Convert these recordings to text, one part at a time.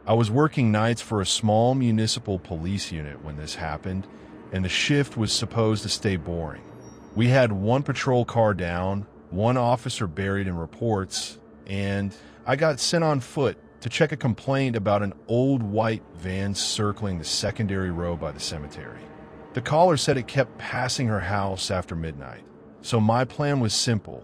I was working nights for a small municipal police unit when this happened, and the shift was supposed to stay boring. We had one patrol car down, one officer buried in reports, and I got sent on foot to check a complaint about an old white van circling the secondary road by the cemetery. The caller said it kept passing her house after midnight. So my plan was simple: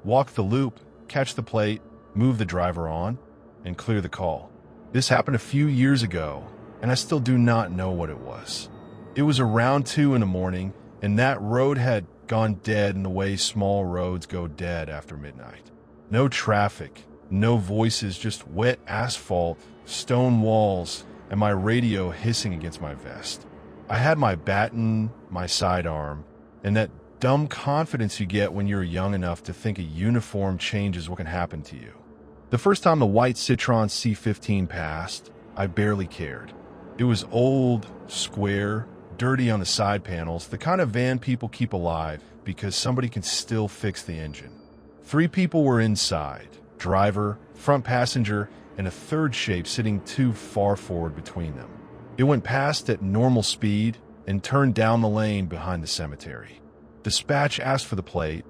walk the loop, catch the plate, move the driver on, and clear the call. This happened a few years ago, and I still do not know what it was. It was around 2 in the morning, and that road had gone dead in the way small roads go dead after midnight. No traffic, no voices, just wet asphalt, stone walls, and my radio hissing against my vest. I had my baton, my sidearm, and that dumb confidence you get when you're young enough to think a uniform changes what can happen to you. The first time the white Citroen C15 passed, I barely cared. It was old, square, dirty on the side panels, the kind of van people keep alive because somebody can still fix the engine. 3 people were inside: driver, front passenger, and a third shape sitting too far forward between them. It went past at normal speed and turned down the lane behind the cemetery. Dispatch asked for the plate,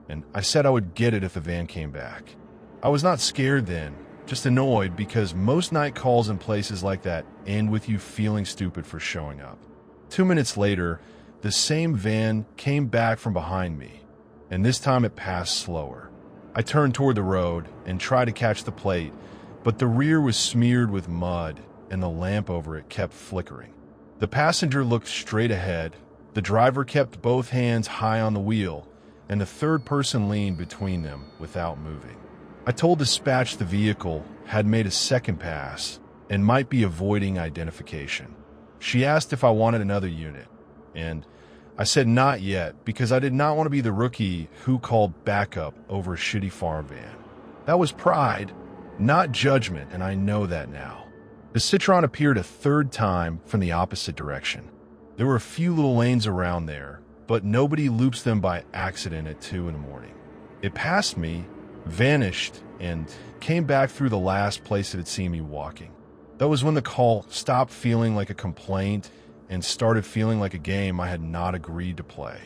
and I said I would get it if the van came back. I was not scared then, just annoyed because most night calls in places like that end with you feeling stupid for showing up. 2 minutes later, the same van came back from behind me, and this time it passed slower. I turned toward the road and tried to catch the plate, but the rear was smeared with mud and the lamp over it kept flickering. The passenger looked straight ahead, the driver kept both hands high on the wheel, and the third person leaned between them without moving. I told dispatch the vehicle had made a second pass and might be avoiding identification. She asked if I wanted another unit, and I said not yet because I did not want to be the rookie who called backup over a shitty farm van. That was pride, not judgment, and I know that now. The Citroen appeared a third time from the opposite direction. There were a few little lanes around there, but nobody loops them by accident at 2 in the morning. It passed me, vanished, and came back through the last place it had seen me walking. That was when the call stopped feeling like a complaint and started feeling like a game I had not agreed to play.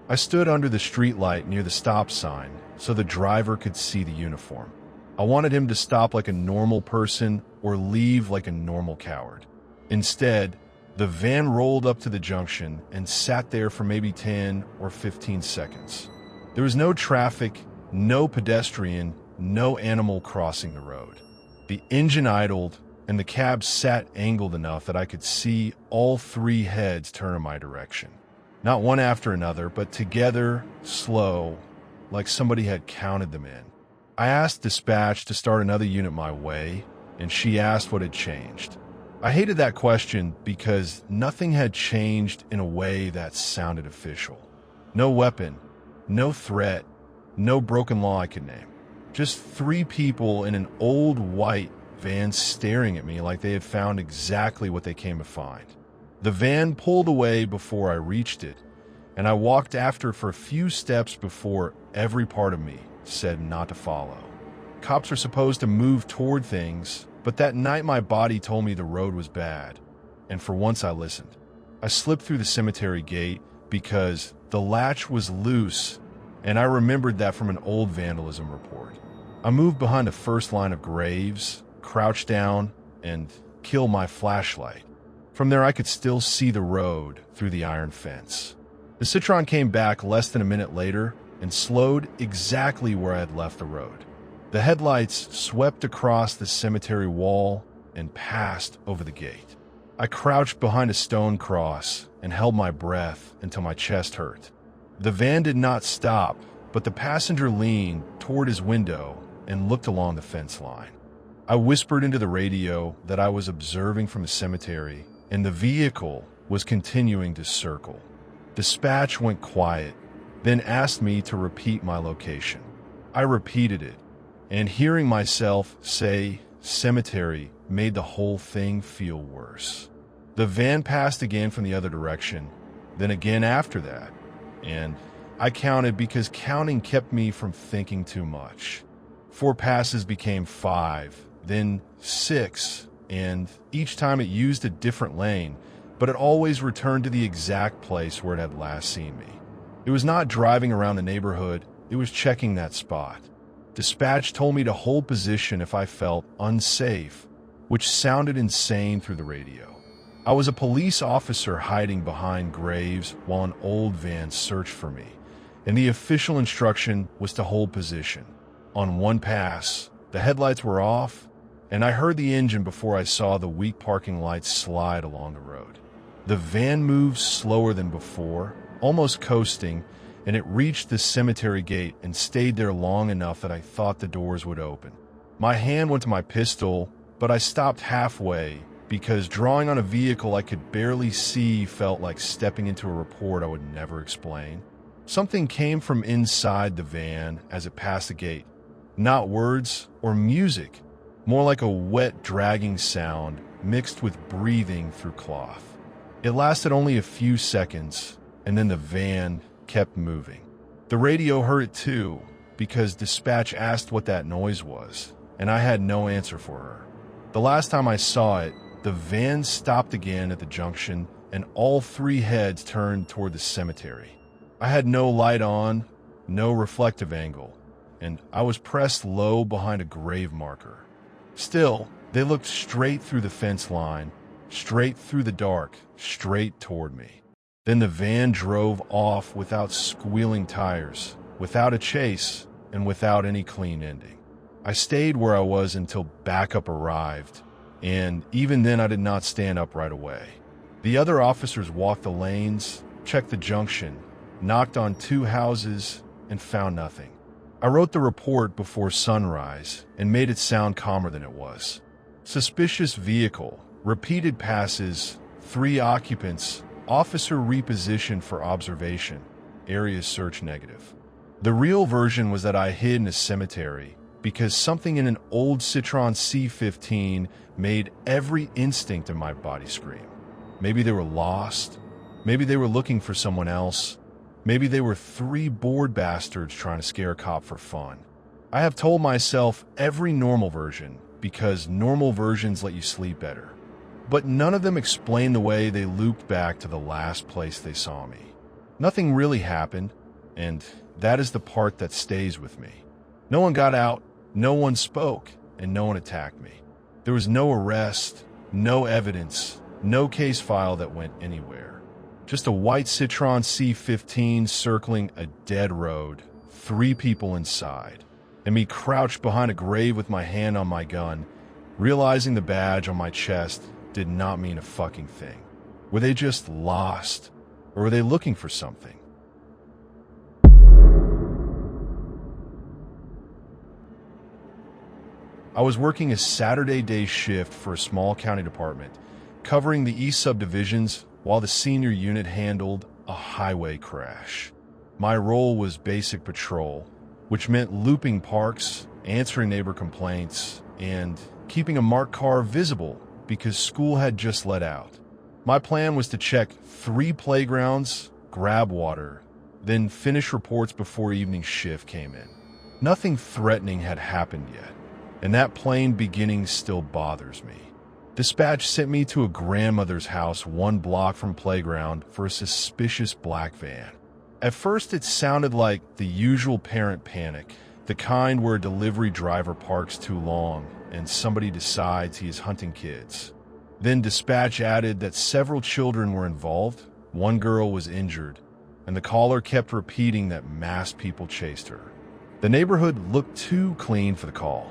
I stood under the streetlight near the stop sign so the driver could see the uniform. I wanted him to stop like a normal person or leave like a normal coward. Instead, the van rolled up to the junction and sat there for maybe 10 or 15 seconds. There was no traffic, no pedestrian, no animal crossing the road. The engine idled, and the cab sat angled enough that I could see all 3 heads turn in my direction. Not one after another, but together, slow, like somebody had counted them in. I asked dispatch to start another unit my way, and she asked what had changed. I hated that question because nothing had changed in a way that sounded official. No weapon, no threat, no broken law I could name. Just 3 people in an old white van staring at me like they had found exactly what they came to find. The van pulled away before I reached it, and I walked after for a few steps before every part of me said not to follow. Cops are supposed to move toward things, but that night my body told me the road was bad, and for once I listened. I slipped through the cemetery gate because the latch was loose, and I remembered that from an old vandalism report. I moved behind the first line of graves, crouched down, and killed my flashlight. From there I could still see the road through the iron fence. The Citroen came back less than a minute later and slowed exactly where I had left the road. The headlights swept across the cemetery wall and passed over the gate. I crouched behind a stone cross and held my breath until my chest hurt. The van did not stop, but the passenger leaned toward his window and looked along the fence line. I whispered into the radio that I was observing from the cemetery, and the vehicle was continuing to circle. Dispatch went quiet, then asked me to repeat my location. I repeated it, and hearing myself say cemetery made the whole thing feel worse. The van passed again from the other direction, then again after that, and I counted because counting kept me from thinking too much. 4 passes became 5, then 6, and each time it used a different lane, but it always returned to the exact place where it had last seen me. It was not driving around the neighborhood, it was checking that spot. Dispatch told me to hold position if I felt unsafe, which sounded insane through the radio. I was a police officer hiding behind graves while an old van searched for me, and the official instruction was to hold position. On one pass, the headlights were off, and I heard the engine before I saw the weak parking lights slide along the road. The van moved slower than before, almost coasting, and it reached the cemetery gate and stayed there long enough that I thought the doors would open. My hand went to my pistol, but I stopped halfway because drawing on a vehicle I could barely see felt like stepping into a report I would never explain. Something came from inside the van as it passed the gate. Not words or music, more like a wet, dragging sound mixed with breathing through cloth. It lasted only a few seconds, and then the van kept moving. The radio heard it too, because dispatch asked what that noise was, and I had no answer for her. The last time I saw it, the van stopped again at the junction, and all three heads turned toward the cemetery. I had no light on, no reflective angle, and I was pressed low behind a grave marker. Still, they looked straight through the fence line, straight through the dark, straight toward me. Then the van drove off without squealing tires, without a chase, and without any clean ending. I stayed where I was until backup arrived, and even then I did not stand up right away. The other officers walked the lanes, checked the junction, knocked on 2 houses, and found nothing. I wrote the report before sunrise and made it sound calmer than it was. Suspicious vehicle, repeated passes, 3 occupants, officer repositioned for observation, area search negative. The real version was that I hid in a cemetery because something in an old Citroen C15 made every instinct in my body scream. Maybe they were lost. Maybe they were looking for someone else. Maybe they were 3 bored bastards trying to scare a cop for fun. I have told myself every normal version because normal versions let you sleep better. But none of them explain the way they looped back to the last place they saw me. Nothing really happened, and that is the part that stays with me. No one got out, no one spoke, and no one attacked me. There was no arrest, no evidence, no case file that went anywhere. Just a white Citroen C15 circling a dead road, 3 people inside, and me crouched behind a grave with my hand on my gun, realizing the badge on my chest did not mean a fucking thing. Were they just lost? Or were they looking for something? I was working a Saturday day shift for a small county department, covering the east subdivisions while the senior unit handled a highway crash. My role was basic patrol, which meant looping parks, answering neighbor complaints, and keeping a marked car visible because school had just let out. My plan was to check 3 playgrounds, grab water, then finish reports before evening shift came in. Nothing threatening had happened yet, and that plain beginning still bothers me. Dispatch sent me to a grandmother's house 1 block from playground for a suspicious black van. At first it sounded like the usual parent panic, the kind where a delivery driver parks too long and somebody decides he is hunting kids. Then dispatch added that several children were involved, 1 girl was injured, and the caller kept repeating that masked people chased her. The neighborhood looked too clean for the call.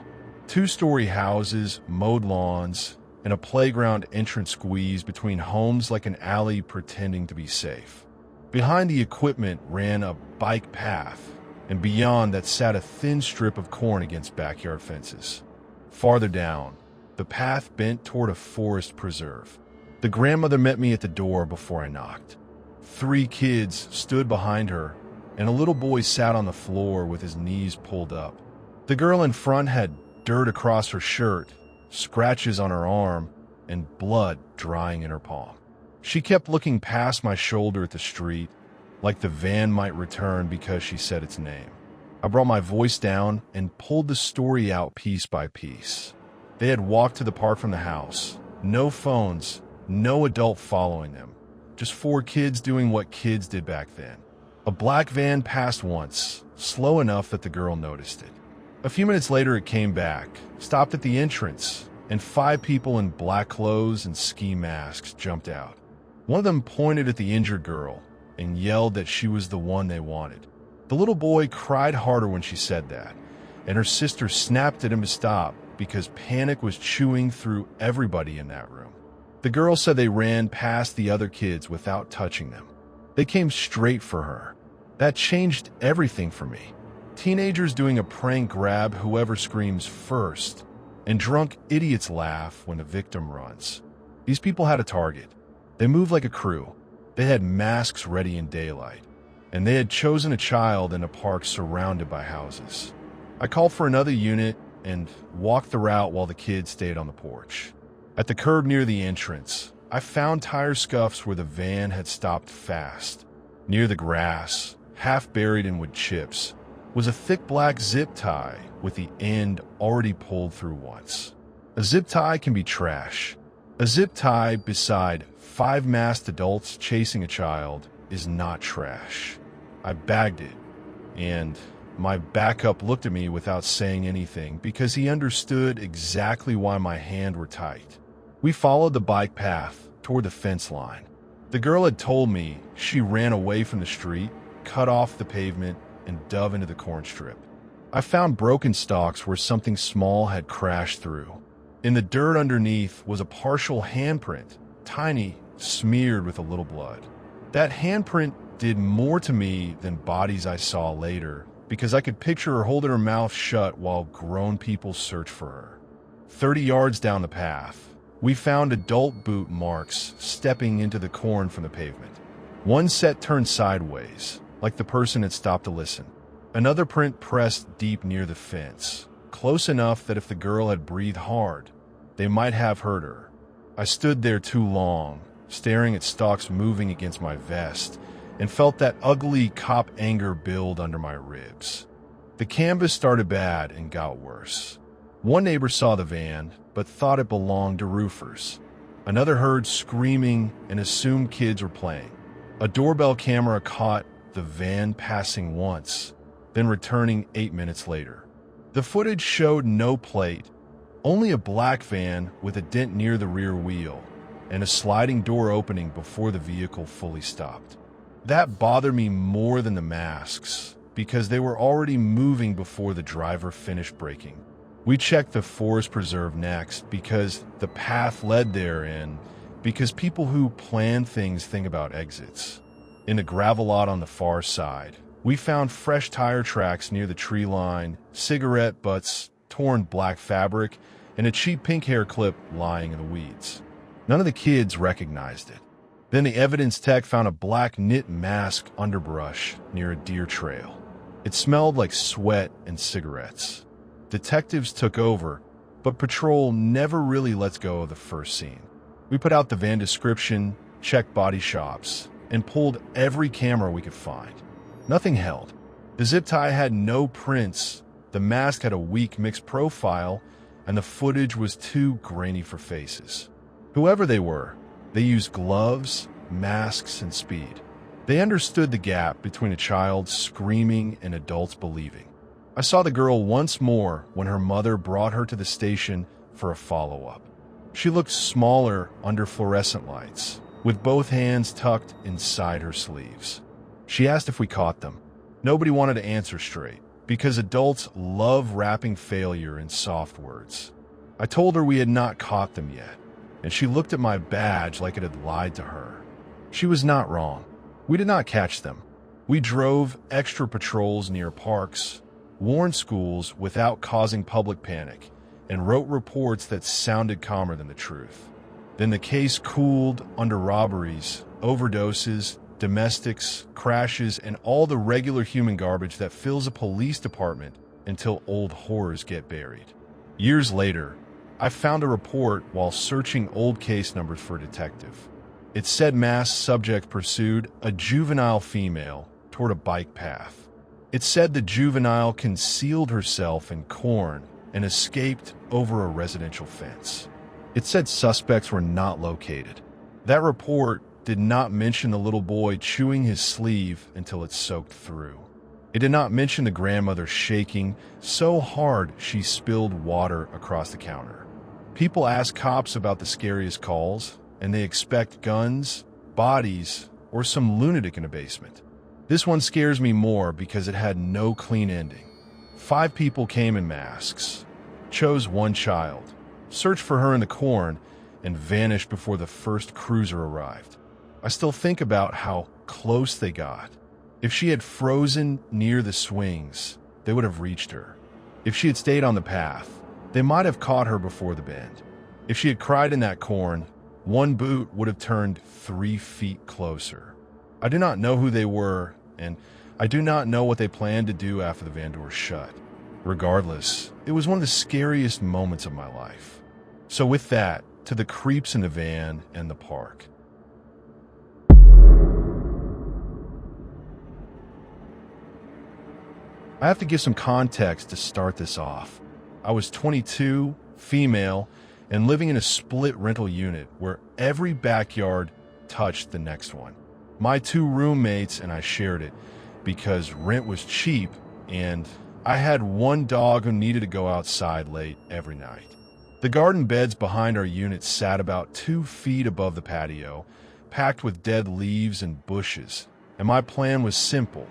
2-story houses, mowed lawns, and a playground entrance squeeze between homes like an alley pretending to be safe. Behind the equipment ran a bike path, and beyond that sat a thin strip of corn against backyard fences. Farther down, the path bent toward a forest preserve. The grandmother met me at the door before I knocked. 3 kids stood behind her, and a little boy sat on the floor with his knees pulled up. The girl in front had dirt across her shirt, scratches on her arm, and blood drying in her palm. She kept looking past my shoulder at the street, like the van might return because she said its name. I brought my voice down and pulled the story out piece by piece. They had walked to the park from the house. No phones, no adult following them. Just 4 kids doing what kids did back then. A black van passed once, slow enough that the girl noticed it. A few minutes later it came back, stopped at the entrance, and 5 people in black clothes and ski masks jumped out. One of them pointed at the injured girl and yelled that she was the one they wanted. The little boy cried harder when she said that, and her sister snapped at him to stop because panic was chewing through everybody in that room. The girl said they ran past the other kids without touching them. They came straight for her. That changed everything for me. Teenagers doing a prank grab whoever screams first, and drunk idiots laugh when a victim runs. These people had a target. They moved like a crew. They had masks ready in daylight, and they had chosen a child in a park surrounded by houses. I called for another unit and walked the route while the kids stayed on the porch. At the curb near the entrance, I found tire scuffs where the van had stopped fast. Near the grass, half buried in wood chips, was a thick black zip tie with the end already pulled through once. A zip tie can be trash. A zip tie beside 5 masked adults chasing a child is not trash. I bagged it, and my backup looked at me without saying anything because he understood exactly why my hands were tight. We followed the bike path toward the fence line. The girl had told me she ran away from the street, cut off the pavement, and dove into the corn strip. I found broken stalks where something small had crashed through. In the dirt underneath was a partial handprint, tiny, smeared with a little blood. That handprint did more to me than bodies I saw later, because I could picture her holding her mouth shut while grown people searched for her. 30 yards down the path, we found adult boot marks stepping into the corn from the pavement. One set turned sideways, like the person had stopped to listen. Another print pressed deep near the fence, close enough that if the girl had breathed hard, they might have heard her. I stood there too long, staring at stalks moving against my vest, and felt that ugly cop anger build under my ribs. The canvas started bad and got worse. One neighbor saw the van, but thought it belonged to roofers. Another heard screaming and assumed kids were playing. A doorbell camera caught the van passing once, then returning 8 minutes later. The footage showed no plate, only a black van with a dent near the rear wheel, and a sliding door opening before the vehicle fully stopped. That bothered me more than the masks, because they were already moving before the driver finished braking. We checked the forest preserve next because the path led there and because people who plan things think about exits. In the gravel lot on the far side, we found fresh tire tracks near the tree line, cigarette butts, torn black fabric, and a cheap pink hair clip lying in the weeds. None of the kids recognized it. Then the evidence tech found a black knit mask underbrush near a deer trail. It smelled like sweat and cigarettes. Detectives took over, but patrol never really lets go of the first scene. We put out the van description, checked body shops, and pulled every camera we could find. Nothing held. The zip tie had no prints, the mask had a weak mixed profile, and the footage was too grainy for faces. Whoever they were, they used gloves, masks, and speed. They understood the gap between a child screaming and adults believing. I saw the girl once more when her mother brought her to the station for a follow-up. She looked smaller under fluorescent lights, with both hands tucked inside her sleeves. She asked if we caught them. Nobody wanted to answer straight, because adults love wrapping failure in soft words. I told her we had not caught them yet, and she looked at my badge like it had lied to her. She was not wrong. We did not catch them. We drove extra patrols near parks, warned schools without causing public panic, and wrote reports that sounded calmer than the truth. Then the case cooled under robberies, overdoses, domestics, crashes, and all the regular human garbage that fills a police department until old horrors get buried. Years later, I found a report while searching old case numbers for a detective. It said masked subject pursued a juvenile female toward a bike path. It said the juvenile concealed herself in corn and escaped over a residential fence. It said suspects were not located. That report did not mention the little boy chewing his sleeve until it soaked through. It did not mention the grandmother shaking so hard she spilled water across the counter. People ask cops about the scariest calls, and they expect guns, bodies, or some lunatic in a basement. This one scares me more because it had no clean ending. 5 people came in masks, chose one child, searched for her in the corn, and vanished before the first cruiser arrived. I still think about how close they got. If she had frozen near the swings, they would have reached her. If she had stayed on the path, they might have caught her before the bend. If she had cried in that corn, one boot would have turned 3 feet closer. I do not know who they were, and I do not know what they planned to do after the van doors shut. Regardless, it was one of the scariest moments of my life. So with that, to the creeps in the van and the park. I have to give some context to start this off. I was 22, female, and living in a split rental unit where every backyard touched the next one. My 2 roommates and I shared it because rent was cheap and I had one dog who needed to go outside late every night. The garden beds behind our unit sat about 2 feet above the patio, packed with dead leaves and bushes, and my plan was simple: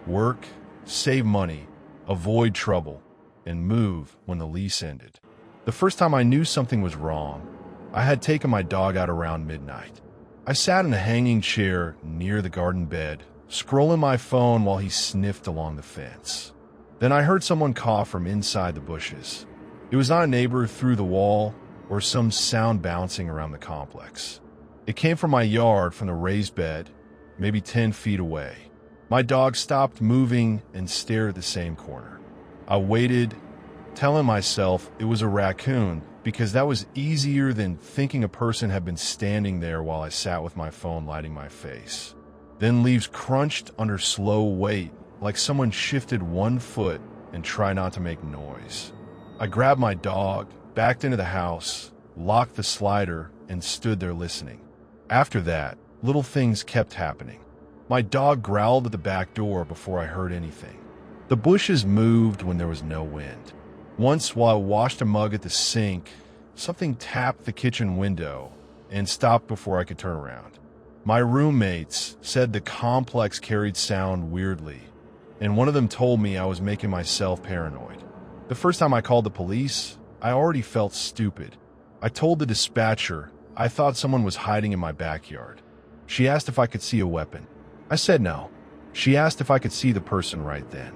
work, save money, avoid trouble, and move when the lease ended. The first time I knew something was wrong, I had taken my dog out around midnight. I sat in a hanging chair near the garden bed, scrolling my phone while he sniffed along the fence. Then I heard someone cough from inside the bushes. It was not a neighbor through the wall or some sound bouncing around the complex. It came from my yard, from the raised bed, maybe 10 feet away. My dog stopped moving and stared at the same corner. I waited, telling myself it was a raccoon because that was easier than thinking a person had been standing there while I sat with my phone lighting my face. Then leaves crunched under slow weight, like someone shifted one foot and tried not to make noise. I grabbed my dog, backed into the house, locked the slider, and stood there listening. After that, little things kept happening. My dog growled at the back door before I heard anything. The bushes moved when there was no wind. Once, while I washed a mug at the sink, something tapped the kitchen window and stopped before I could turn around. My roommates said the complex carried sound weirdly, and one of them told me I was making myself paranoid. The first time I called the police, I already felt stupid. I told the dispatcher I thought someone was hiding in my backyard. She asked if I could see a weapon. I said no. She asked if I could see the person right then.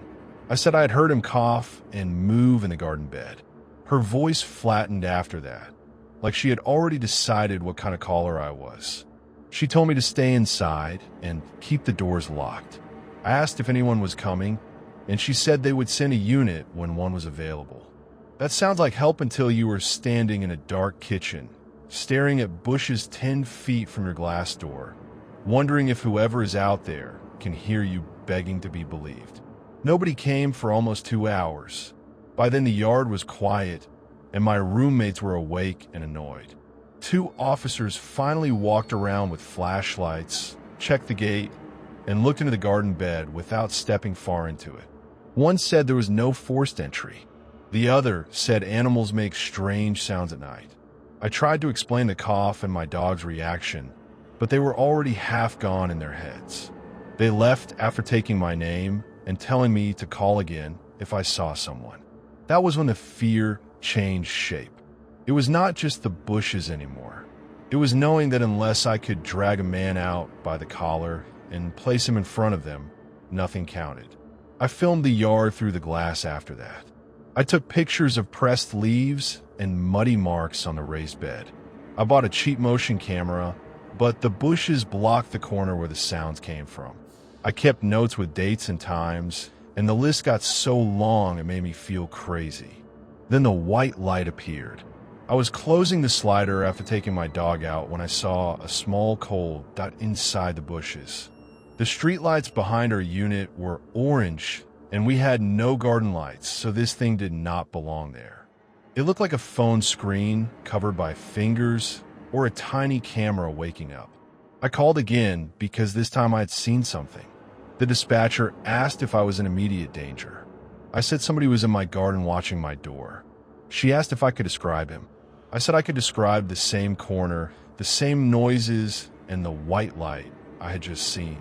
I said I had heard him cough and move in the garden bed. Her voice flattened after that, like she had already decided what kind of caller I was. She told me to stay inside and keep the doors locked. I asked if anyone was coming, and she said they would send a unit when one was available. That sounds like help until you were standing in a dark kitchen, staring at bushes 10 feet from your glass door, wondering if whoever is out there can hear you begging to be believed. Nobody came for almost 2 hours. By then the yard was quiet, and my roommates were awake and annoyed. 2 officers finally walked around with flashlights, checked the gate, and looked into the garden bed without stepping far into it. One said there was no forced entry. The other said animals make strange sounds at night. I tried to explain the cough and my dog's reaction, but they were already half gone in their heads. They left after taking my name and telling me to call again if I saw someone. That was when the fear changed shape. It was not just the bushes anymore. It was knowing that unless I could drag a man out by the collar and place him in front of them, nothing counted. I filmed the yard through the glass after that. I took pictures of pressed leaves and muddy marks on the raised bed. I bought a cheap motion camera, but the bushes blocked the corner where the sounds came from. I kept notes with dates and times, and the list got so long it made me feel crazy. Then the white light appeared. I was closing the slider after taking my dog out when I saw a small coal dot inside the bushes. The streetlights behind our unit were orange, and we had no garden lights, so this thing did not belong there. It looked like a phone screen covered by fingers or a tiny camera waking up. I called again because this time I had seen something. The dispatcher asked if I was in immediate danger. I said somebody was in my garden watching my door. She asked if I could describe him. I said I could describe the same corner, the same noises, and the white light I had just seen.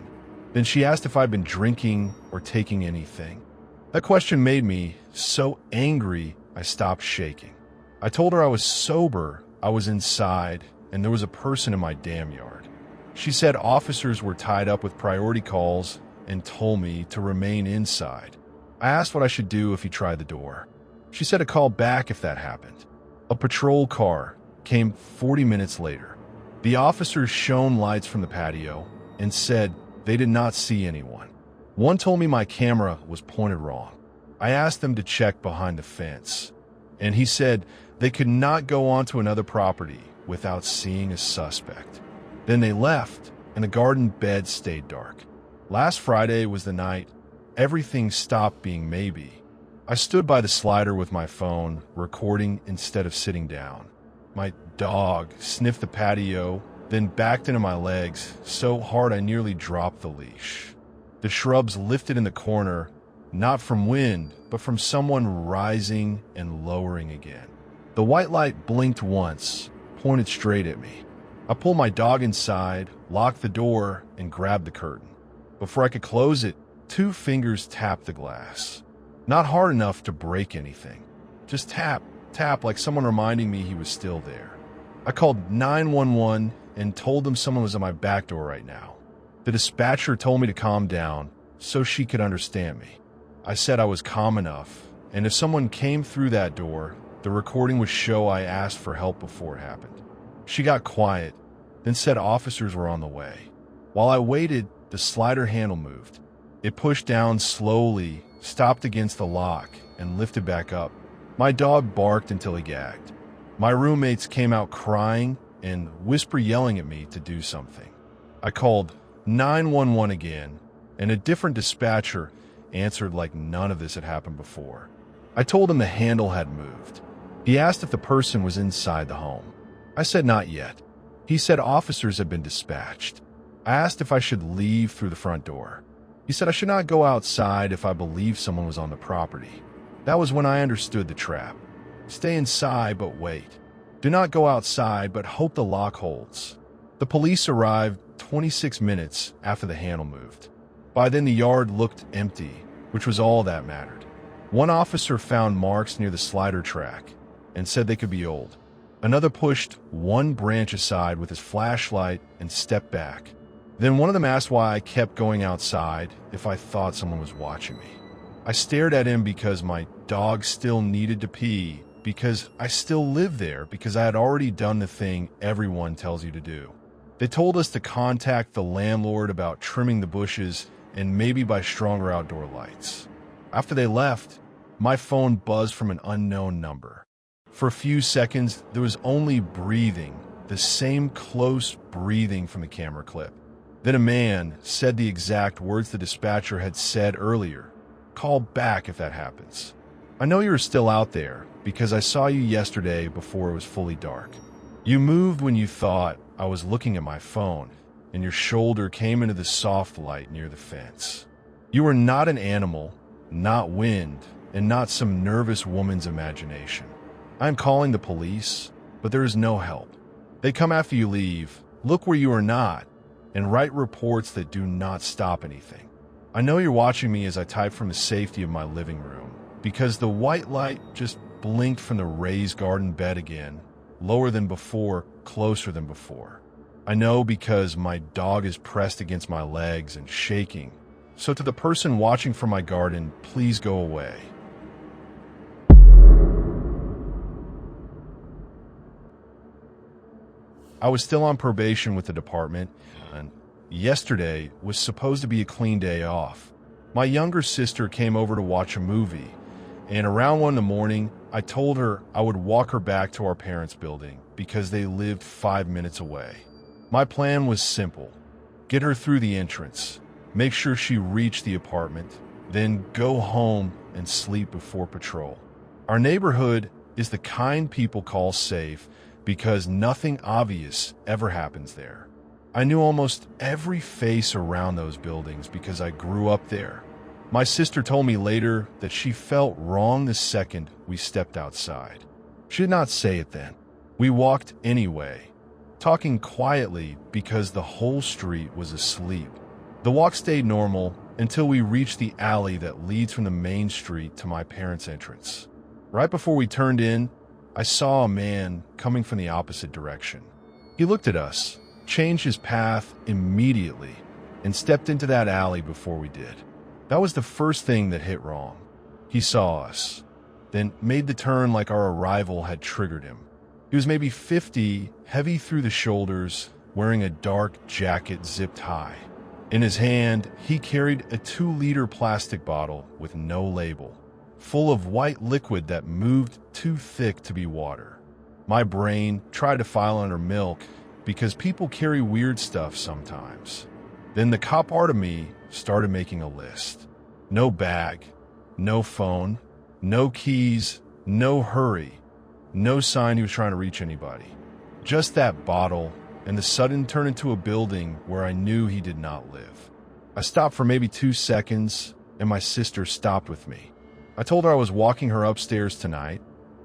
Then she asked if I'd been drinking or taking anything. That question made me so angry I stopped shaking. I told her I was sober, I was inside, and there was a person in my damn yard. She said officers were tied up with priority calls and told me to remain inside. I asked what I should do if he tried the door. She said to call back if that happened. A patrol car came 40 minutes later. The officers shone lights from the patio and said they did not see anyone. One told me my camera was pointed wrong. I asked them to check behind the fence, and he said they could not go onto another property without seeing a suspect. Then they left, and the garden bed stayed dark. Last Friday was the night everything stopped being maybe. I stood by the slider with my phone, recording instead of sitting down. My dog sniffed the patio, then backed into my legs so hard I nearly dropped the leash. The shrubs lifted in the corner, not from wind, but from someone rising and lowering again. The white light blinked once, pointed straight at me. I pulled my dog inside, locked the door, and grabbed the curtain. Before I could close it, 2 fingers tapped the glass. Not hard enough to break anything. Just tap, tap, like someone reminding me he was still there. I called 911 and told them someone was at my back door right now. The dispatcher told me to calm down so she could understand me. I said I was calm enough, and if someone came through that door, the recording would show I asked for help before it happened. She got quiet, then said officers were on the way. While I waited, the slider handle moved. It pushed down slowly, stopped against the lock, and lifted back up. My dog barked until he gagged. My roommates came out crying and yelling at me to do something. I called 911 again, and a different dispatcher answered like none of this had happened before. I told him the handle had moved. He asked if the person was inside the home. I said not yet. He said officers had been dispatched. I asked if I should leave through the front door. He said I should not go outside if I believed someone was on the property. That was when I understood the trap. Stay inside, but wait. Do not go outside, but hope the lock holds. The police arrived 26 minutes after the handle moved. By then, the yard looked empty, which was all that mattered. One officer found marks near the slider track and said they could be old. Another pushed one branch aside with his flashlight and stepped back. Then one of them asked why I kept going outside if I thought someone was watching me. I stared at him because my dog still needed to pee, because I still lived there, because I had already done the thing everyone tells you to do. They told us to contact the landlord about trimming the bushes and maybe buy stronger outdoor lights. After they left, my phone buzzed from an unknown number. For a few seconds, there was only breathing, the same close breathing from the camera clip. Then a man said the exact words the dispatcher had said earlier. Call back if that happens. I know you're still out there because I saw you yesterday before it was fully dark. You moved when you thought I was looking at my phone, and your shoulder came into the soft light near the fence. You were not an animal, not wind, and not some nervous woman's imagination. I'm calling the police, but there is no help. They come after you leave, look where you are not, and write reports that do not stop anything. I know you're watching me as I type from the safety of my living room, because the white light just blinked from the raised garden bed again, lower than before, closer than before. I know because my dog is pressed against my legs and shaking. So to the person watching from my garden, please go away. I was still on probation with the department, and yesterday was supposed to be a clean day off. My younger sister came over to watch a movie, and around 1 in the morning, I told her I would walk her back to our parents' building because they lived 5 minutes away. My plan was simple: get her through the entrance, make sure she reached the apartment, then go home and sleep before patrol. Our neighborhood is the kind people call safe because nothing obvious ever happens there. I knew almost every face around those buildings because I grew up there. My sister told me later that she felt wrong the second we stepped outside. She did not say it then. We walked anyway, talking quietly because the whole street was asleep. The walk stayed normal until we reached the alley that leads from the main street to my parents' entrance. Right before we turned in, I saw a man coming from the opposite direction. He looked at us, changed his path immediately, and stepped into that alley before we did. That was the first thing that hit wrong. He saw us, then made the turn like our arrival had triggered him. He was maybe 50, heavy through the shoulders, wearing a dark jacket zipped high. In his hand, he carried a 2-liter plastic bottle with no label, full of white liquid that moved too thick to be water. My brain tried to file under milk because people carry weird stuff sometimes. Then the cop part of me started making a list. No bag, no phone, no keys, no hurry, no sign he was trying to reach anybody. Just that bottle and the sudden turn into a building where I knew he did not live. I stopped for maybe 2 seconds, and my sister stopped with me. I told her I was walking her upstairs tonight,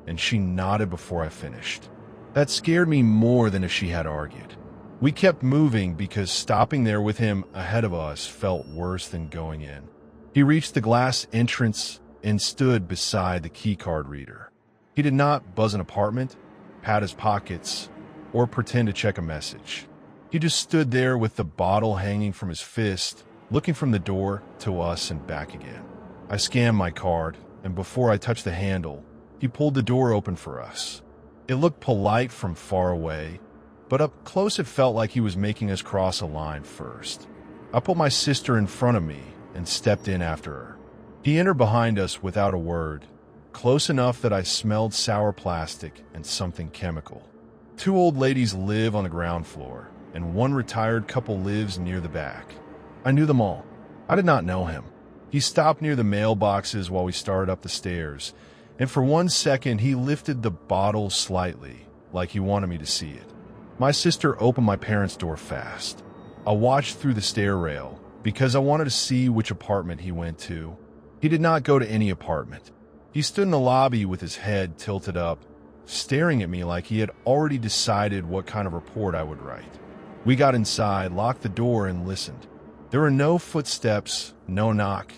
and she nodded before I finished. That scared me more than if she had argued. We kept moving because stopping there with him ahead of us felt worse than going in. He reached the glass entrance and stood beside the keycard reader. He did not buzz an apartment, pat his pockets, or pretend to check a message. He just stood there with the bottle hanging from his fist, looking from the door to us and back again. I scanned my card, and before I touched the handle, he pulled the door open for us. It looked polite from far away, but up close it felt like he was making us cross a line first. I put my sister in front of me and stepped in after her. He entered behind us without a word, close enough that I smelled sour plastic and something chemical. 2 old ladies live on the ground floor, and 1 retired couple lives near the back. I knew them all. I did not know him. He stopped near the mailboxes while we started up the stairs, and for 1 second he lifted the bottle slightly, like he wanted me to see it. My sister opened my parents' door fast. I watched through the stair rail because I wanted to see which apartment he went to. He did not go to any apartment. He stood in the lobby with his head tilted up, staring at me like he had already decided what kind of report I would write. We got inside, locked the door, and listened. There were no footsteps, no knock,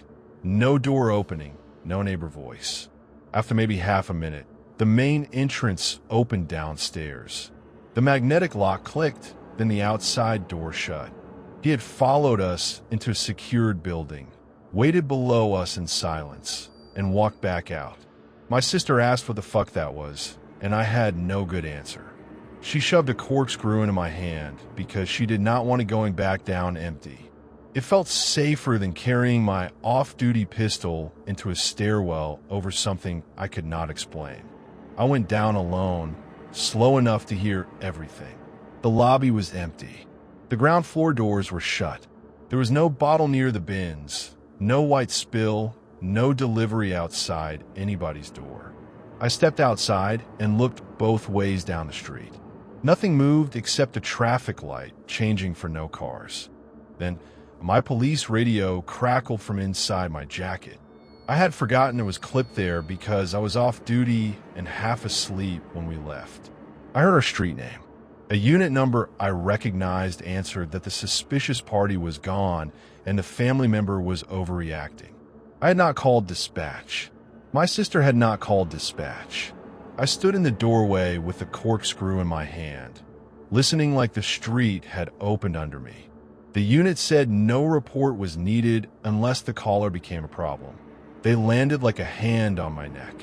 no door opening, no neighbor voice. After maybe half a minute, the main entrance opened downstairs. The magnetic lock clicked, then the outside door shut. He had followed us into a secured building, waited below us in silence, and walked back out. My sister asked what the fuck that was, and I had no good answer. She shoved a corkscrew into my hand because she did not want it going back down empty. It felt safer than carrying my off-duty pistol into a stairwell over something I could not explain. I went down alone, slow enough to hear everything. The lobby was empty. The ground floor doors were shut. There was no bottle near the bins, no white spill, no delivery outside anybody's door. I stepped outside and looked both ways down the street. Nothing moved except a traffic light changing for no cars. Then my police radio crackled from inside my jacket. I had forgotten it was clipped there because I was off duty and half asleep when we left. I heard our street name. A unit number I recognized answered that the suspicious party was gone and the family member was overreacting. I had not called dispatch. My sister had not called dispatch. I stood in the doorway with the corkscrew in my hand, listening like the street had opened under me. The unit said no report was needed unless the caller became a problem. They landed like a hand on my neck.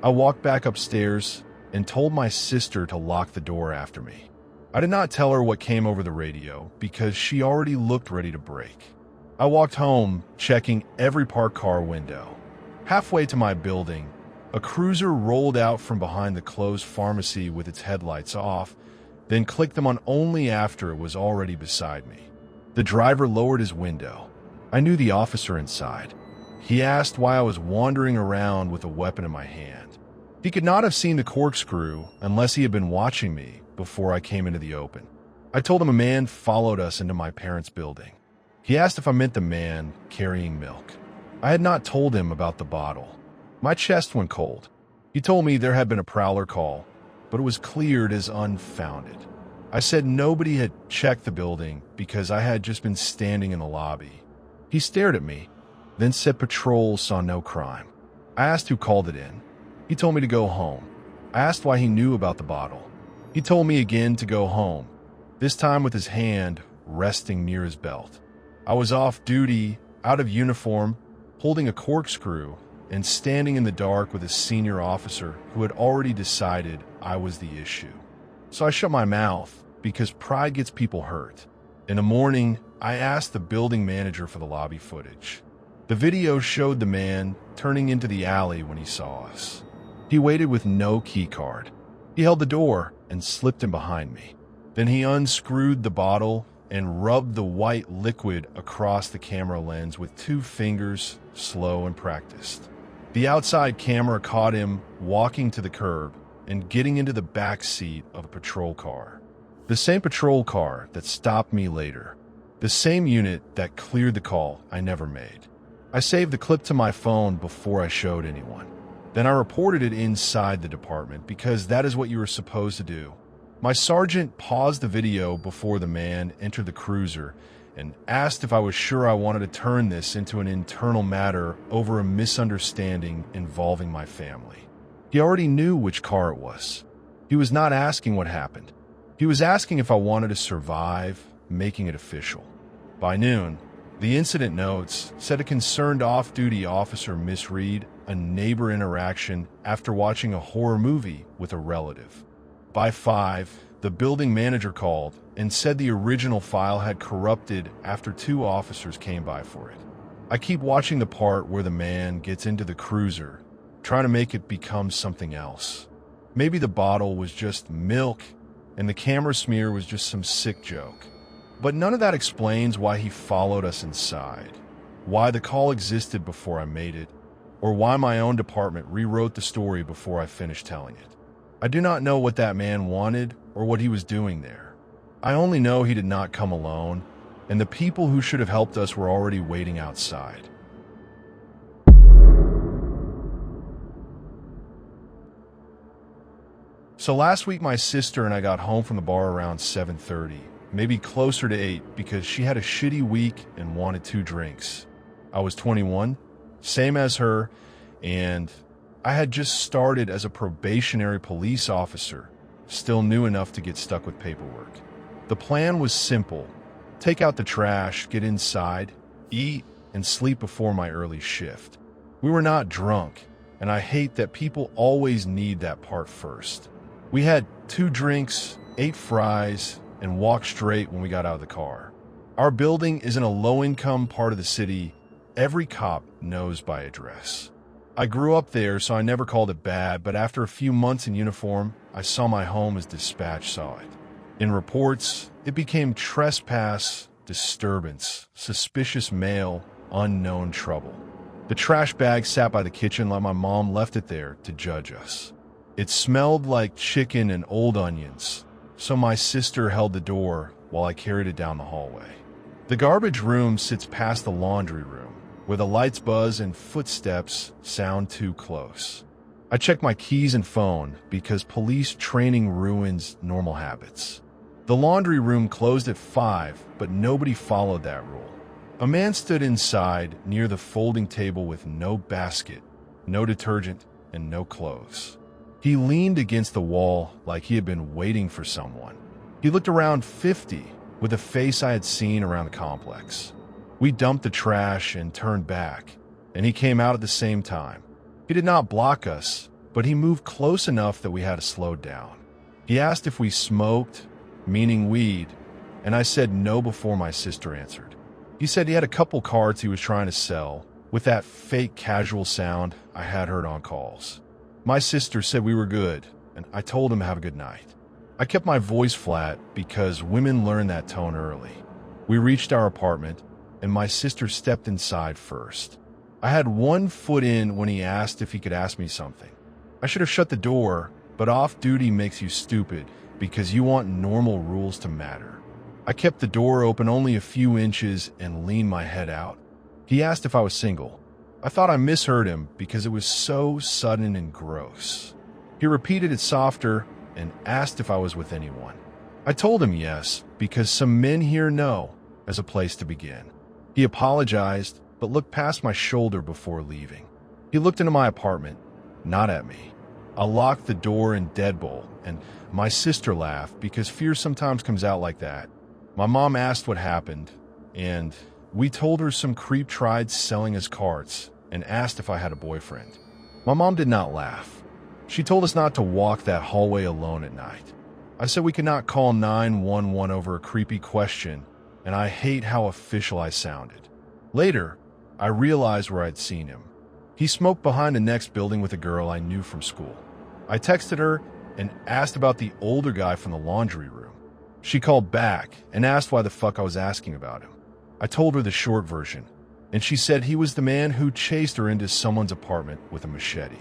I walked back upstairs and told my sister to lock the door after me. I did not tell her what came over the radio because she already looked ready to break. I walked home, checking every parked car window. Halfway to my building, a cruiser rolled out from behind the closed pharmacy with its headlights off, then clicked them on only after it was already beside me. The driver lowered his window. I knew the officer inside. He asked why I was wandering around with a weapon in my hand. He could not have seen the corkscrew unless he had been watching me before I came into the open. I told him a man followed us into my parents' building. He asked if I meant the man carrying milk. I had not told him about the bottle. My chest went cold. He told me there had been a prowler call, but it was cleared as unfounded. I said nobody had checked the building because I had just been standing in the lobby. He stared at me, then said patrol saw no crime. I asked who called it in. He told me to go home. I asked why he knew about the bottle. He told me again to go home, this time with his hand resting near his belt. I was off duty, out of uniform, holding a corkscrew, and standing in the dark with a senior officer who had already decided I was the issue. So I shut my mouth because pride gets people hurt. In the morning, I asked the building manager for the lobby footage. The video showed the man turning into the alley when he saw us. He waited with no key card. He held the door and slipped in behind me. Then he unscrewed the bottle and rubbed the white liquid across the camera lens with 2 fingers, slow and practiced. The outside camera caught him walking to the curb and getting into the back seat of a patrol car. The same patrol car that stopped me later. The same unit that cleared the call I never made. I saved the clip to my phone before I showed anyone. Then I reported it inside the department because that is what you were supposed to do. My sergeant paused the video before the man entered the cruiser and asked if I was sure I wanted to turn this into an internal matter over a misunderstanding involving my family. He already knew which car it was. He was not asking what happened. He was asking if I wanted to survive, making it official. By noon, the incident notes said a concerned off-duty officer misread a neighbor interaction after watching a horror movie with a relative. By 5, the building manager called and said the original file had corrupted after 2 officers came by for it. I keep watching the part where the man gets into the cruiser, trying to make it become something else. Maybe the bottle was just milk and the camera smear was just some sick joke. But none of that explains why he followed us inside, why the call existed before I made it, or why my own department rewrote the story before I finished telling it. I do not know what that man wanted or what he was doing there. I only know he did not come alone, and the people who should have helped us were already waiting outside. So last week my sister and I got home from the bar around 7:30, maybe closer to 8 because she had a shitty week and wanted 2 drinks. I was 21, same as her, and I had just started as a probationary police officer, still new enough to get stuck with paperwork. The plan was simple: take out the trash, get inside, eat, and sleep before my early shift. We were not drunk, and I hate that people always need that part first. We had 2 drinks, 8 fries, and walked straight when we got out of the car. Our building is in a low-income part of the city every cop knows by address. I grew up there, so I never called it bad, but after a few months in uniform, I saw my home as dispatch saw it. In reports, it became trespass, disturbance, suspicious mail, unknown trouble. The trash bag sat by the kitchen like my mom left it there to judge us. It smelled like chicken and old onions, so my sister held the door while I carried it down the hallway. The garbage room sits past the laundry room, where the lights buzz and footsteps sound too close. I check my keys and phone because police training ruins normal habits. The laundry room closed at 5, but nobody followed that rule. A man stood inside near the folding table with no basket, no detergent, and no clothes. He leaned against the wall like he had been waiting for someone. He looked around 50 with a face I had seen around the complex. We dumped the trash and turned back, and he came out at the same time. He did not block us, but he moved close enough that we had to slow down. He asked if we smoked, meaning weed, and I said no before my sister answered. He said he had a couple cards he was trying to sell, with that fake casual sound I had heard on calls. My sister said we were good, and I told him to have a good night. I kept my voice flat because women learn that tone early. We reached our apartment, and my sister stepped inside first. I had 1 foot in when he asked if he could ask me something. I should have shut the door, but off-duty makes you stupid because you want normal rules to matter. I kept the door open only a few inches and leaned my head out. He asked if I was single. I thought I misheard him because it was so sudden and gross. He repeated it softer and asked if I was with anyone. I told him yes, because some men here know as a place to begin. He apologized, but looked past my shoulder before leaving. He looked into my apartment, not at me. I locked the door in deadbolt, and my sister laughed because fear sometimes comes out like that. My mom asked what happened, and we told her some creep tried selling us carts and asked if I had a boyfriend. My mom did not laugh. She told us not to walk that hallway alone at night. I said we could not call 911 over a creepy question, and I hate how official I sounded. Later, I realized where I'd seen him. He smoked behind the next building with a girl I knew from school. I texted her and asked about the older guy from the laundry room. She called back and asked why the fuck I was asking about him. I told her the short version, and she said he was the man who chased her into someone's apartment with a machete.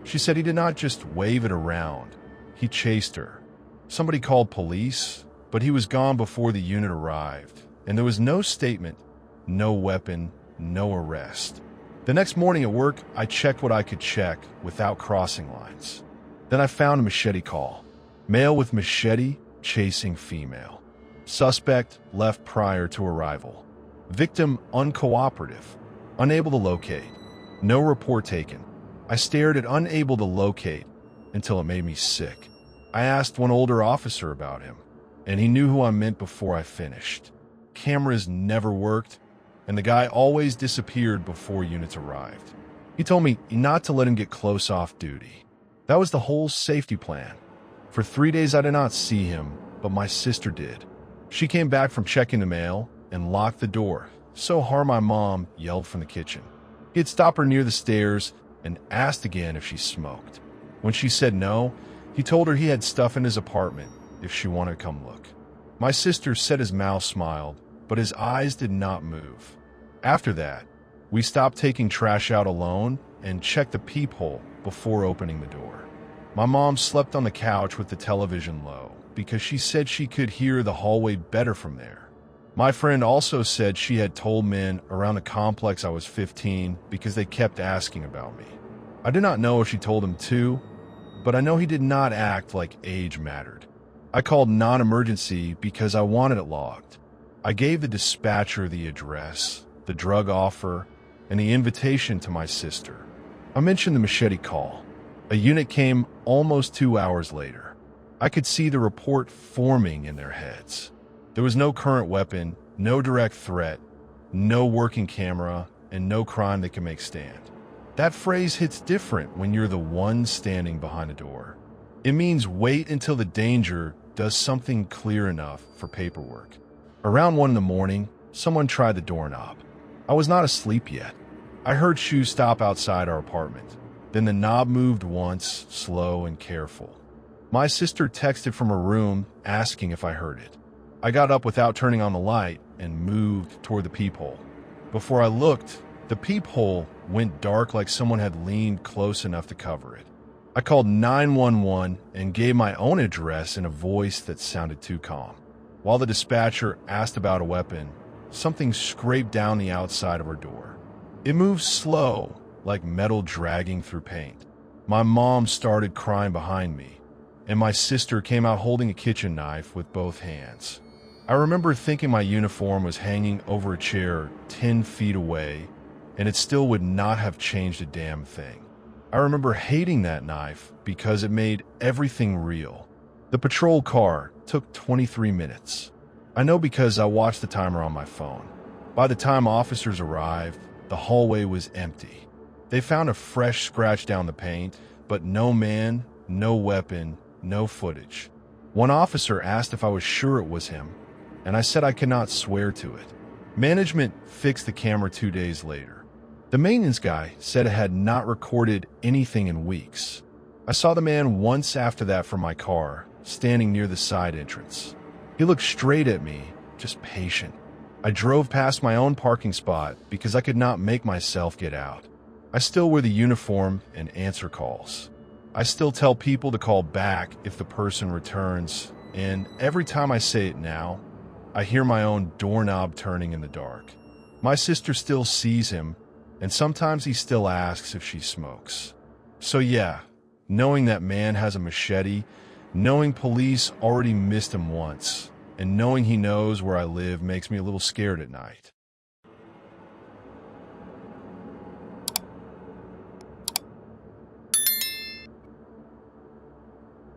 She said he did not just wave it around, he chased her. Somebody called police, but he was gone before the unit arrived, and there was no statement, no weapon, no arrest. The next morning at work, I checked what I could check without crossing lines. Then I found a machete call. Male with machete chasing female. Suspect left prior to arrival. Victim uncooperative. Unable to locate. No report taken. I stared at unable to locate until it made me sick. I asked one older officer about him, and he knew who I meant before I finished. Cameras never worked, and the guy always disappeared before units arrived. He told me not to let him get close off duty. That was the whole safety plan. For 3 days I did not see him, but my sister did. She came back from checking the mail and locked the door so hard my mom yelled from the kitchen. He had stopped her near the stairs and asked again if she smoked. When she said no, he told her he had stuff in his apartment if she wanted to come look. My sister said his mouth smiled, but his eyes did not move. After that, we stopped taking trash out alone and checked the peephole before opening the door. My mom slept on the couch with the television low because she said she could hear the hallway better from there. My friend also said she had told men around the complex I was 15 because they kept asking about me. I did not know if she told him too, but I know he did not act like age mattered. I called non-emergency because I wanted it logged. I gave the dispatcher the address, the drug offer, and the invitation to my sister. I mentioned the machete call. A unit came almost 2 hours later. I could see the report forming in their heads. There was no current weapon, no direct threat, no working camera, and no crime that can make stand. That phrase hits different when you're the one standing behind the door. It means wait until the danger does something clear enough for paperwork. Around 1 in the morning, someone tried the doorknob. I was not asleep yet. I heard shoes stop outside our apartment. Then the knob moved once, slow and careful. My sister texted from her room asking if I heard it. I got up without turning on the light and moved toward the peephole. Before I looked, the peephole went dark like someone had leaned close enough to cover it. I called 911 and gave my own address in a voice that sounded too calm. While the dispatcher asked about a weapon, something scraped down the outside of her door. It moved slow, like metal dragging through paint. My mom started crying behind me, and my sister came out holding a kitchen knife with both hands. I remember thinking my uniform was hanging over a chair 10 feet away, and it still would not have changed a damn thing. I remember hating that knife because it made everything real. The patrol car took 23 minutes. I know because I watched the timer on my phone. By the time officers arrived, the hallway was empty. They found a fresh scratch down the paint, but no man, no weapon, no footage. One officer asked if I was sure it was him, and I said I could not swear to it. Management fixed the camera 2 days later. The maintenance guy said it had not recorded anything in weeks. I saw the man once after that from my car, standing near the side entrance. He looked straight at me, just patient. I drove past my own parking spot because I could not make myself get out. I still wear the uniform and answer calls. I still tell people to call back if the person returns, and every time I say it now, I hear my own doorknob turning in the dark. My sister still sees him, and sometimes he still asks if she smokes. So yeah, knowing that man has a machete, knowing police already missed him once, and knowing he knows where I live makes me a little scared at night.